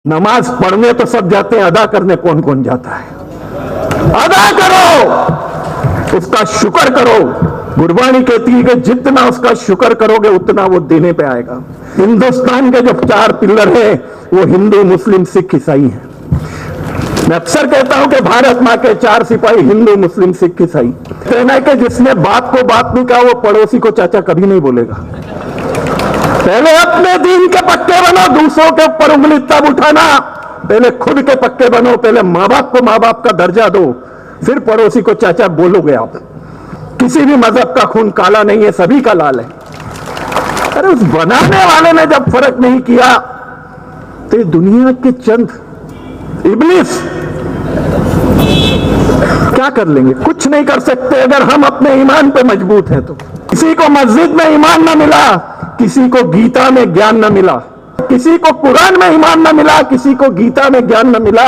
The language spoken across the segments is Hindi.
नमाज पढ़ने तो सब जाते हैं, अदा करने कौन कौन जाता है? अदा करो, उसका शुक्र करो। गुरबानी कहती है कि जितना उसका शुक्र करोगे उतना वो देने पे आएगा। हिंदुस्तान के जो 4 पिलर हैं वो हिंदू, मुस्लिम, सिख, ईसाई हैं। मैं अक्सर कहता हूं कि भारत मां के 4 सिपाही हिंदू, मुस्लिम, सिख, ईसाई। कहना है कि जिसने बाप को बाप नहीं कहा वो पड़ोसी को चाचा कभी नहीं बोलेगा। पहले अपने दीन के पक्के बनो, दूसरों के ऊपर उंगली तब उठाना। पहले खुद के पक्के बनो, पहले माँ बाप को माँ बाप का दर्जा दो, फिर पड़ोसी को चाचा बोलोगे आप। किसी भी मजहब का खून काला नहीं है, सभी का लाल है। अरे उस बनाने वाले ने जब फर्क नहीं किया तो ये दुनिया के चंद इब्लिस क्या कर लेंगे? कुछ नहीं कर सकते अगर हम अपने ईमान पे मजबूत हैं तो। किसी को मस्जिद में ईमान ना मिला, किसी को गीता में ज्ञान न मिला, किसी को कुरान में ईमान न मिला, किसी को गीता में ज्ञान न मिला,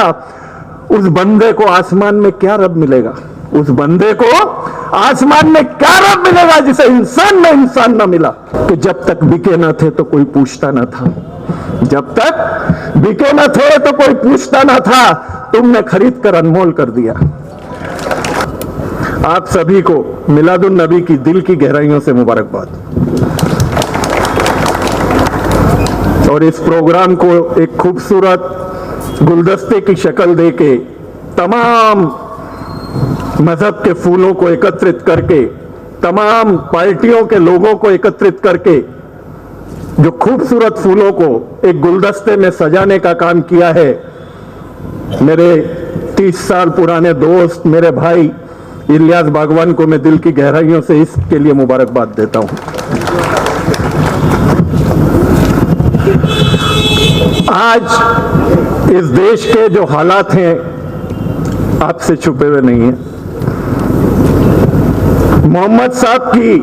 उस बंदे को आसमान में क्या रब मिलेगा? उस बंदे को आसमान में क्या रब मिलेगा जिसे इंसान में इंसान न मिला? कि जब तक बिके न थे तो कोई पूछता न था, जब तक बिके न थे तो कोई पूछता न था, तुमने खरीद कर अनमोल कर दिया। आप सभी को मिलादुन नबी की दिल की गहराइयों से मुबारकबाद। और इस प्रोग्राम को एक खूबसूरत गुलदस्ते की शक्ल देके तमाम मजहब के फूलों को एकत्रित करके, तमाम पार्टियों के लोगों को एकत्रित करके जो खूबसूरत फूलों को एक गुलदस्ते में सजाने का काम किया है, मेरे 30 साल पुराने दोस्त, मेरे भाई इलियास बागवान को मैं दिल की गहराइयों से इसके लिए मुबारकबाद देता हूं। आज इस देश के जो हालात हैं आपसे छुपे हुए नहीं हैं। मोहम्मद साहब की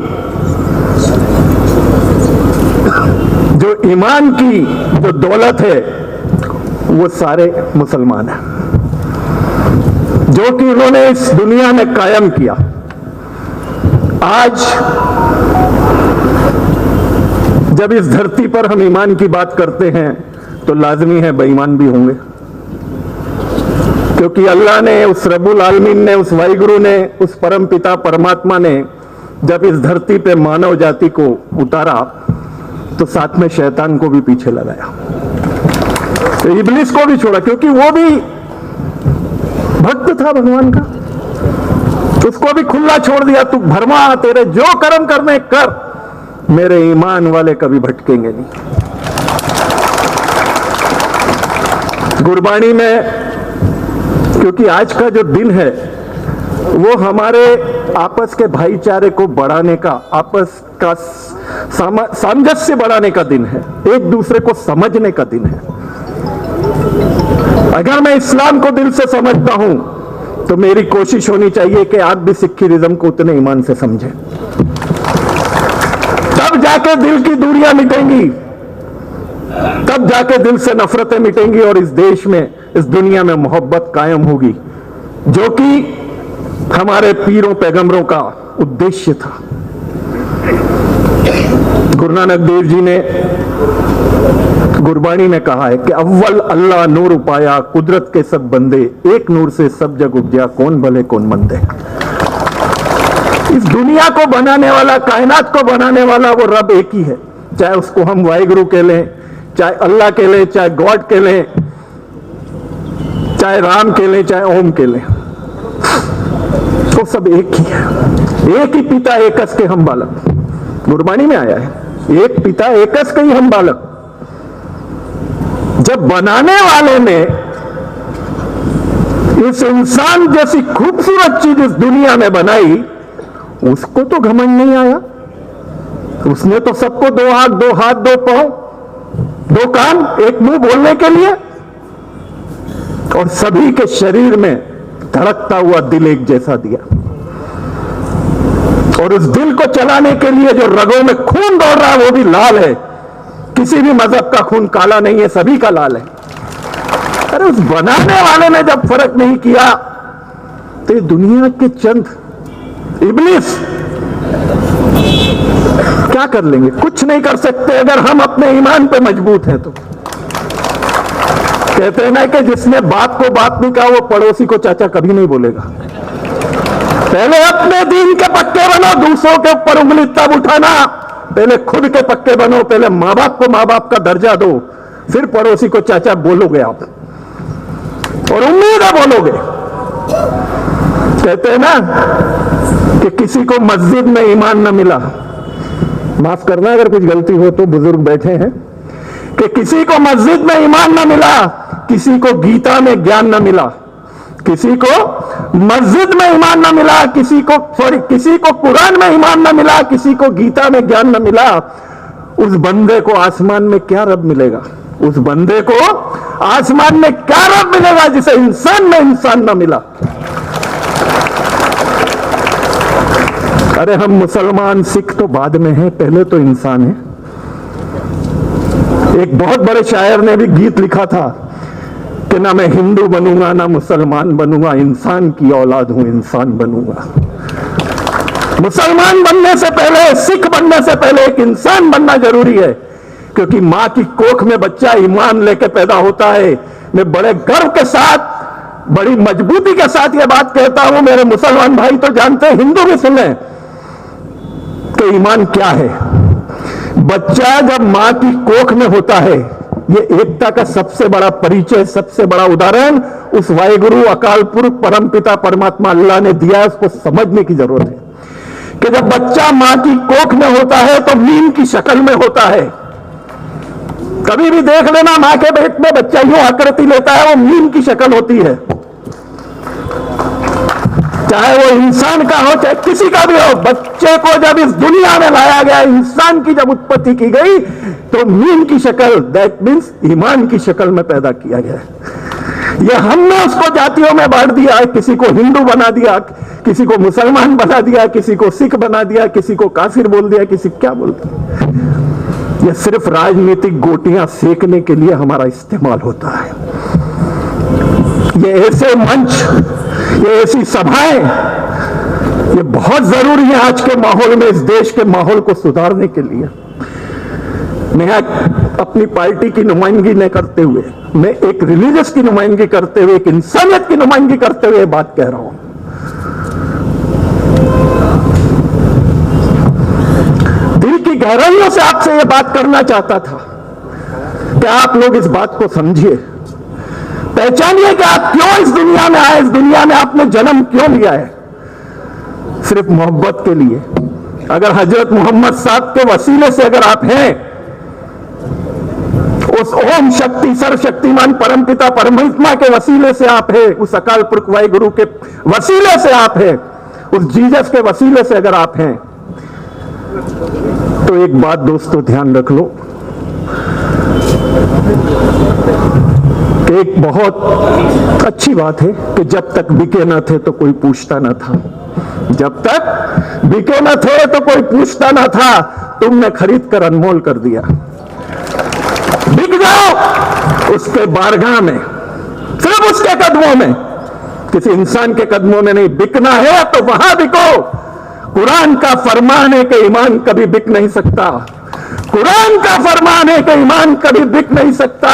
जो ईमान की जो दौलत है वो सारे मुसलमान हैं, जो कि उन्होंने इस दुनिया में कायम किया। आज जब इस धरती पर हम ईमान की बात करते हैं तो लाजमी है बेईमान भी होंगे, क्योंकि अल्लाह ने, उस रब्बुल आलमीन ने, उस वाहिगुरु ने, उस परम पिता परमात्मा ने जब इस धरती पे मानव जाति को उतारा तो साथ में शैतान को भी पीछे लगाया, तो इब्लिस को भी छोड़ा, क्योंकि वो भी भक्त था भगवान का। उसको भी खुला छोड़ दिया, तू भरमा, तेरे जो कर्म करने कर, मेरे ईमान वाले कभी भटकेंगे नहीं। गुरबानी में, क्योंकि आज का जो दिन है वो हमारे आपस के भाईचारे को बढ़ाने का, आपस का सामंजस्य बढ़ाने का दिन है, एक दूसरे को समझने का दिन है। अगर मैं इस्लाम को दिल से समझता हूं तो मेरी कोशिश होनी चाहिए कि आप भी सिखिज्म को उतने ईमान से समझें, तब जाके दिल की दूरियां मिटेंगी, तब जाके दिल से नफरतें मिटेंगी और इस देश में, इस दुनिया में मोहब्बत कायम होगी, जो कि हमारे पीरों पैगंबरों का उद्देश्य था। गुरु नानक देव जी ने गुरबानी में कहा है कि अव्वल अल्लाह नूर पाया, कुदरत के सब बंदे, एक नूर से सब जग उपजा, कौन भले कौन मंदे। इस दुनिया को बनाने वाला, कायनात को बनाने वाला वो रब एक ही है, चाहे उसको हम वाहिगुरु कह लें, चाहे अल्लाह कह लें, चाहे गॉड कह लें, चाहे राम कह लें, चाहे ओम कह लें, तो सब एक ही है। एक ही पिता एकस के हम बालक, गुरबानी में आया है, एक पिता एकस के ही हम बालक। जब बनाने वाले ने इस इंसान जैसी खूबसूरत चीज इस दुनिया में बनाई, उसको तो घमंड नहीं आया। उसने तो सबको 2 आंख, 2 हाथ, 2 पांव, 2 कान, 1 मुंह बोलने के लिए, और सभी के शरीर में धड़कता हुआ दिल एक जैसा दिया। और उस दिल को चलाने के लिए जो रगों में खून दौड़ रहा है वो भी लाल है। किसी भी मजहब का खून काला नहीं है, सभी का लाल है। अरे उस बनाने वाले ने जब फर्क नहीं किया तो ये दुनिया के चंद इब्लिस क्या कर लेंगे? कुछ नहीं कर सकते अगर हम अपने ईमान पे मजबूत हैं तो। कहते हैं ना कि जिसने बाप को बाप नहीं कहा वो पड़ोसी को चाचा कभी नहीं बोलेगा। पहले अपने दीन के पक्के बनो, दूसरों के ऊपर उंगली तब उठाना। पहले खुद के पक्के बनो, पहले मां बाप को मां बाप का दर्जा दो, फिर पड़ोसी को चाचा बोलोगे आप, और उम्मीद है बोलोगे। कहते हैं ना कि किसी को मस्जिद में ईमान न मिला, माफ करना अगर कुछ गलती हो तो, बुजुर्ग बैठे हैं, कि किसी को मस्जिद में ईमान न मिला, किसी को गीता में ज्ञान न मिला, किसी को मस्जिद में ईमान न मिला, किसी को कुरान में ईमान न मिला, किसी को गीता में ज्ञान न मिला, उस बंदे को आसमान में क्या रब मिलेगा? उस बंदे को आसमान में क्या रब मिलेगा जिसे इंसान में इंसान न मिला? अरे हम मुसलमान सिख तो बाद में हैं, पहले तो इंसान है। एक बहुत बड़े शायर ने भी गीत लिखा था कि ना मैं हिंदू बनूंगा ना मुसलमान बनूंगा, इंसान की औलाद हूं, इंसान बनूंगा। मुसलमान बनने से पहले, सिख बनने से पहले एक इंसान बनना जरूरी है, क्योंकि मां की कोख में बच्चा ईमान लेके पैदा होता है। मैं बड़े गर्व के साथ, बड़ी मजबूती के साथ यह बात कहता हूं, मेरे मुसलमान भाई तो जानते हैं, हिंदू भी सुने कि ईमान क्या है। बच्चा जब मां की कोख में होता है, ये एकता का सबसे बड़ा परिचय, सबसे बड़ा उदाहरण उस वाहिगुरु अकाल पुरख परमपिता परमात्मा अल्लाह ने दिया है। उसको समझने की जरूरत है कि जब बच्चा मां की कोख में होता है तो मीम की शक्ल में होता है। कभी भी देख लेना, मां के पेट में बच्चा यूं आकृति लेता है, वो मीम की शक्ल होती है। चाहे वो इंसान का हो चाहे किसी का भी हो, बच्चे को जब इस दुनिया में लाया गया, इंसान की जब उत्पत्ति की गई, तो मीन की शक्ल, दैट मीन्स ईमान की शक्ल में पैदा किया गया। ये हमने उसको जातियों में बांट दिया, किसी को हिंदू बना दिया, किसी को मुसलमान बना दिया, किसी को सिख बना दिया, किसी को काफिर बोल दिया, किसी क्या बोल दिया। ये सिर्फ राजनीतिक गोटियां सेकने के लिए हमारा इस्तेमाल होता है। ये ऐसे मंच, ये ऐसी सभाएं, ये बहुत जरूरी है आज के माहौल में, इस देश के माहौल को सुधारने के लिए। मैं अपनी पार्टी की नुमाइंदगी न करते हुए, मैं एक रिलीजियस की नुमाइंदगी करते हुए, एक इंसानियत की नुमाइंदगी करते हुए बात कह रहा हूं। दिल की गहराइयों से आपसे यह बात करना चाहता था कि आप लोग इस बात को समझिए, पहचानिए कि आप क्यों इस दुनिया में आए, इस दुनिया में आपने जन्म क्यों लिया है। सिर्फ मोहब्बत के लिए। अगर हजरत मोहम्मद साहब के वसीले से अगर आप हैं, उस ओम शक्ति सर्वशक्तिमान परमपिता परमात्मा के वसीले से आप हैं, उस अकाल पुरख वाहिगुरु के वसीले से आप हैं, उस जीसस के वसीले से अगर आप हैं, तो एक बात दोस्तों ध्यान रख लो कि एक बहुत अच्छी बात है कि जब तक बिके न थे तो कोई पूछता न था। जब तक बिके न थे तो कोई पूछता न था, तुमने खरीद कर अनमोल कर दिया। बिक जाओ उसके बारगाह में, सिर्फ उसके कदमों में, किसी इंसान के कदमों में नहीं। बिकना है तो वहां बिको। कुरान का फरमान है कि ईमान कभी बिक नहीं सकता। कुरान का फरमान है कि ईमान कभी बिक नहीं सकता।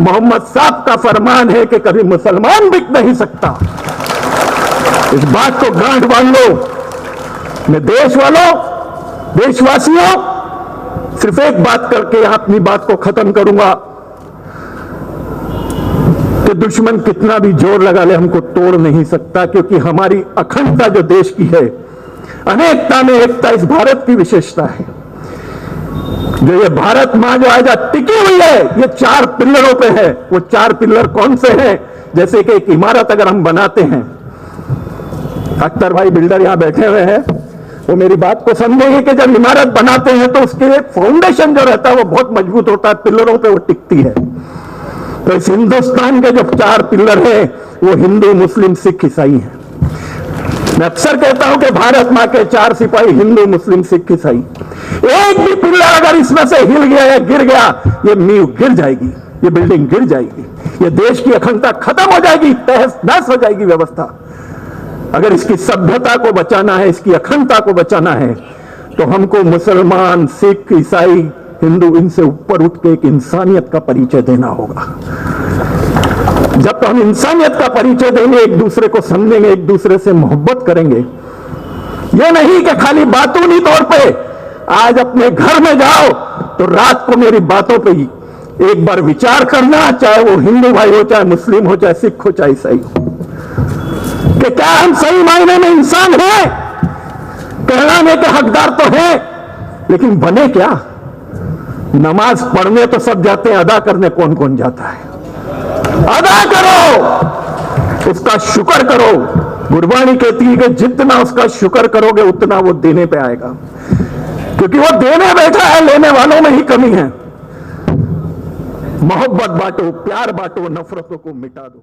मोहम्मद साहब का फरमान है कि कभी मुसलमान बिक नहीं सकता। इस बात को गांठ बांध लो। मैं देश वालों, देशवासियों, सिर्फ एक बात करके यहां अपनी बात को खत्म करूंगा कि दुश्मन कितना भी जोर लगा ले हमको तोड़ नहीं सकता, क्योंकि हमारी अखंडता जो देश की है, अनेकता में एकता इस भारत की विशेषता है। जो ये भारत मां जो आज टिकी हुई है, ये 4 पिल्लरों पे है। वो 4 पिल्लर कौन से हैं? जैसे कि एक इमारत अगर हम बनाते हैं, अख्तर भाई बिल्डर यहां बैठे हुए हैं, वो मेरी बात को समझेंगे कि जब इमारत बनाते हैं तो उसके फाउंडेशन जो रहता है वो बहुत मजबूत होता है, पिल्लरों पे वो टिकती है। तो इस हिंदुस्तान के जो 4 पिल्लर हैं वो हिंदू, मुस्लिम, सिख, ईसाई हैं। मैं अक्सर कहता हूं कि भारत मां के 4 सिपाही हिंदू, मुस्लिम, सिख, ईसाई। एक भी पिल्लर अगर इसमें से हिल गया या गिर गया, ये नींव गिर जाएगी, ये बिल्डिंग गिर जाएगी, ये देश की अखंडता खत्म हो जाएगी, तहस नहस हो जाएगी व्यवस्था। अगर इसकी सभ्यता को बचाना है, इसकी अखंडता को बचाना है, तो हमको मुसलमान, सिख, ईसाई, हिंदू, इनसे ऊपर उठ के एक इंसानियत का परिचय देना होगा। जब हम इंसानियत का परिचय देंगे, एक दूसरे को समझेंगे, एक दूसरे से मोहब्बत करेंगे, यह नहीं कि खाली बातूनी तौर पे आज अपने घर में जाओ तो रात को मेरी बातों पे ही एक बार विचार करना, चाहे वो हिंदू भाई हो, चाहे मुस्लिम हो, चाहे सिख हो, चाहे ईसाई हो, कि क्या हम सही मायने में इंसान हैं? कहलाने के हकदार तो हैं, लेकिन बने क्या? नमाज पढ़ने तो सब जाते हैं, अदा करने कौन कौन जाता है? अदा करो, उसका शुक्र करो। गुरबानी कहती है कि जितना उसका शुक्र करोगे उतना वो देने पे आएगा, क्योंकि वो देने बैठा है, लेने वालों में ही कमी है। मोहब्बत बांटो, प्यार बांटो, नफरतों को मिटा दो।